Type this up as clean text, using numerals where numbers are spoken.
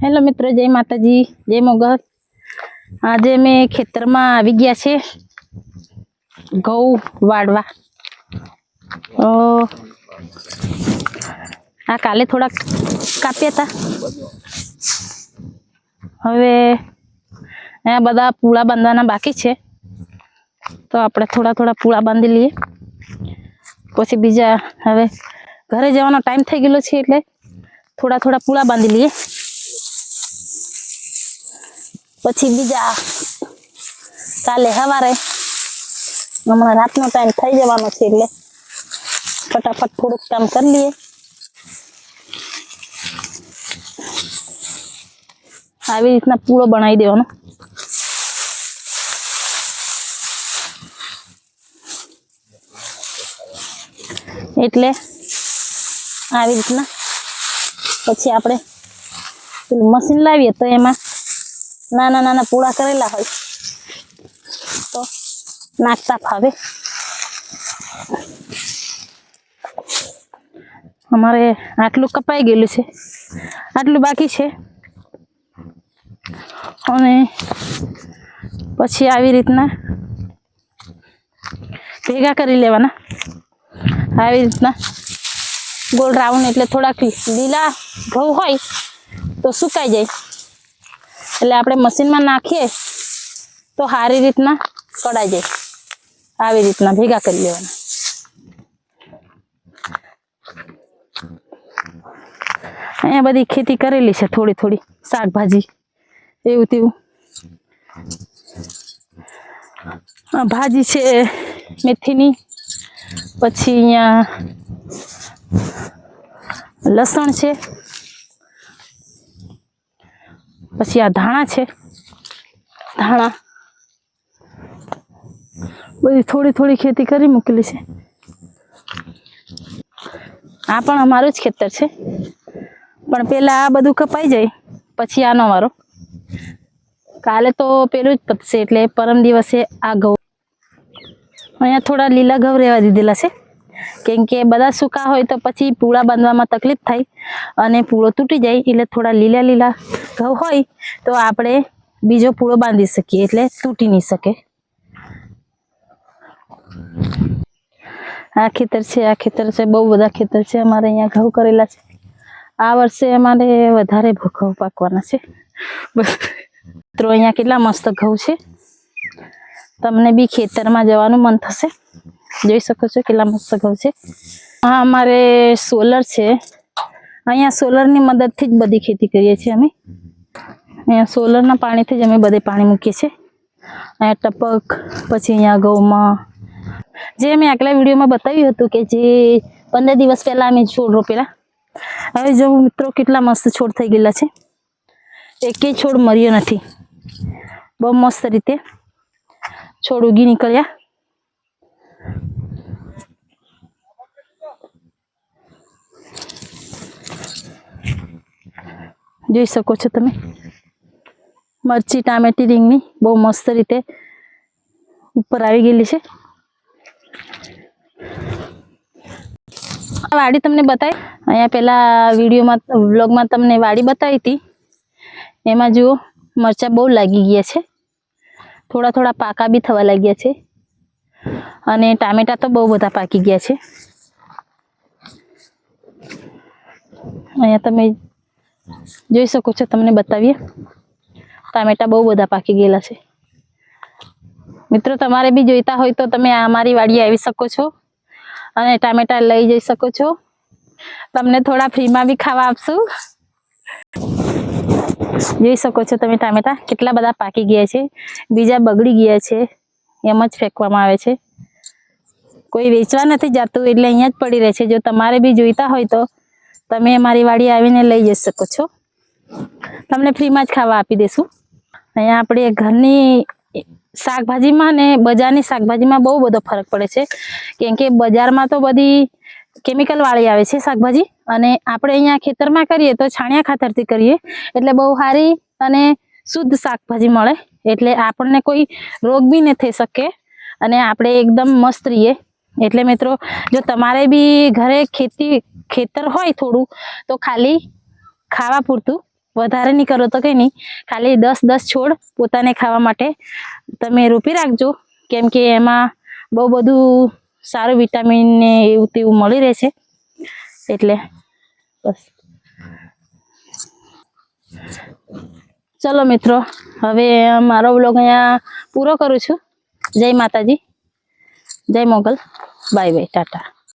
Hello मित्रों, जय माताजी, जय मोगल। आज मैं खेतर में આવી ગયા છે ઘઉં વાડવા। આ કાલે થોડા કાપ્યા હતા, હવે આ બધા પૂળા બાંધવાના બાકી છે, તો આપણે થોડા થોડા પૂળા બાંધી લઈએ, પછી બીજા હવે ઘરે જવાનો ટાઈમ થઈ ગયેલો છે એટલે થોડા થોડા પૂળા બાંધી લઈએ, પછી બીજા કાલે સવારે હમણાં રાતનો ટાઈમ થઈ જવાનો છે એટલે ફટાફટ થોડુંક કામ કરી લઈએ। આવી રીતના પૂળો બનાવી દેવાનો। એટલે આવી રીતના પછી આપણે પેલું મશીન લાવીએ તો એમાં નાના નાના પૂળા કરેલા હોય તો નાખતા ફાવે। અમારે આટલું કપાઈ ગયેલું છે, આટલું બાકી છે, અને પછી આવી રીતના ભેગા કરી લેવાના। આવી રીતના ગોળ રાઉન્ડ, એટલે થોડાક લીલા ઘઉં હોય તો સુકાઈ જાય, એટલે આપણે મશીનમાં નાખીએ તો સારી રીતના કડાઈ જાય। આવી રીતના ભેગા કરી લેવાના। અહીંયા બધી ખેતી કરેલી છે, થોડી થોડી શાકભાજી એવું તેવું। ભાજી છે મેથીની, પછી અહીંયા લસણ છે, પછી આ ધાણા છે, ધાણા બધી થોડી થોડી ખેતી કરી મૂકેલી છે। આ પણ અમારું જ ખેતર છે, પણ પેલા આ બધું કપાઈ જાય પછી આનો વારો। કાલે તો પેલું જ પતશે એટલે પરમ દિવસે આ ઘઉં। અહીંયા થોડા લીલા ઘઉં રહેવા દીધેલા છે, કેમ કે બધા સૂકા હોય તો પછી પૂળા બાંધવામાં તકલીફ થાય અને પૂળો તૂટી જાય, એટલે થોડા લીલા લીલા ઘઉં હોય તો આપણે બીજો પૂળો બાંધી શકીએ, એટલે તૂટી નહીં શકે। આ ખેતર છે, આ ખેતર છે, બહુ બધા ખેતર છે અમારે અહીંયા ઘઉં કરેલા છે। આ વર્ષે અમારે વધારે ઘઉં પાકવાના છે। મિત્રો અહીંયા કેટલા મસ્ત ઘઉં છે, તમને બી ખેતરમાં જવાનું મન થશે। જોઈ શકો છો કેટલા મસ્ત ઘઉં છે। હા, અમારે સોલર છે, અહીંયા સોલરની મદદથી જ બધી ખેતી કરીએ છીએ અમે। અહીંયા સોલરના પાણીથી જ અમે બધે પાણી મૂકીએ છીએ। અહીંયા ટપક, પછી અહીંયા ઘઉંમાં જે મેં આગલા વિડીયોમાં બતાવ્યું હતું કે જે 15 દિવસ પહેલા અમે છોડ રોપેલા, હવે જો મિત્રો કેટલા મસ્ત છોડ થઈ ગયેલા છે, એકેય છોડ મર્યો નથી, બહુ મસ્ત રીતે છોડ ઉગી નીકળ્યા। જોઈ શકો છો તમે, મરચી, ટામેટી, રીંગણી બહુ મસ્ત રીતે ઉપર આવી ગયેલી છે। વાડી તમને બતાવી, અહીંયા પેલા વિડીયોમાં વ્લોગમાં તમને વાડી બતાવી હતી, એમાં જુઓ મરચા બહુ લાગી ગયા છે, થોડા થોડા પાકા બી થવા લાગ્યા છે, અને ટામેટા તો બહુ બધા પાકી ગયા છે। અહીંયા તમે જોઈ શકો છો, તમને બતાવીએ, ટામેટા બહુ બધા પાકી ગયેલા છે। મિત્રો તમારે બી જોઈતા હોય તો તમે અમારી વાડીએ આવી શકો છો અને ટામેટા લઈ જઈ શકો છો, તમને થોડા ફ્રીમાં બી ખાવા આપશું। જોઈ શકો છો તમે ટામેટા કેટલા બધા પાકી ગયા છે, બીજા બગડી ગયા છે, એમ જ ફેંકવામાં આવે છે, કોઈ વેચવા નથી જતું, એટલે અહીંયા જ પડી રહે છે। જો તમારે બી જોઈતા હોય તો તમે અમારી વાડી આવીને લઈ જઈ શકો છો, તમને ફ્રીમાં જ ખાવા આપી દેશું। અહીંયા આપણે ઘરની શાકભાજીમાં ને બજારની શાકભાજીમાં બહુ બધો ફરક પડે છે, કેમ કે બજારમાં તો બધી કેમિકલ વાળી આવે છે શાકભાજી, અને આપણે અહીંયા ખેતરમાં કરીએ તો છાણિયા ખાતરથી કરીએ, એટલે બહુ સારી અને શુદ્ધ શાકભાજી મળે, એટલે આપણને કોઈ રોગ બી ન થઈ શકે અને આપણે એકદમ મસ્ત રહીએ। એટલે મિત્રો જો તમારે બી ઘરે ખેતર હોય થોડું, તો ખાલી ખાવા પૂરતું વધારે નહીં કરો તો કંઈ નહીં, ખાલી 10 છોડ પોતાને ખાવા માટે તમે રોપી રાખજો, કેમ કે એમાં બહુ બધું સારું વિટામિન ને એવું તેવું મળી રહેશે. એટલે બસ ચલો મિત્રો, હવે મારો બ્લોગ અહીંયા પૂરો કરું છું. જય માતાજી, જય મોગલ, બાય બાય, ટાટા.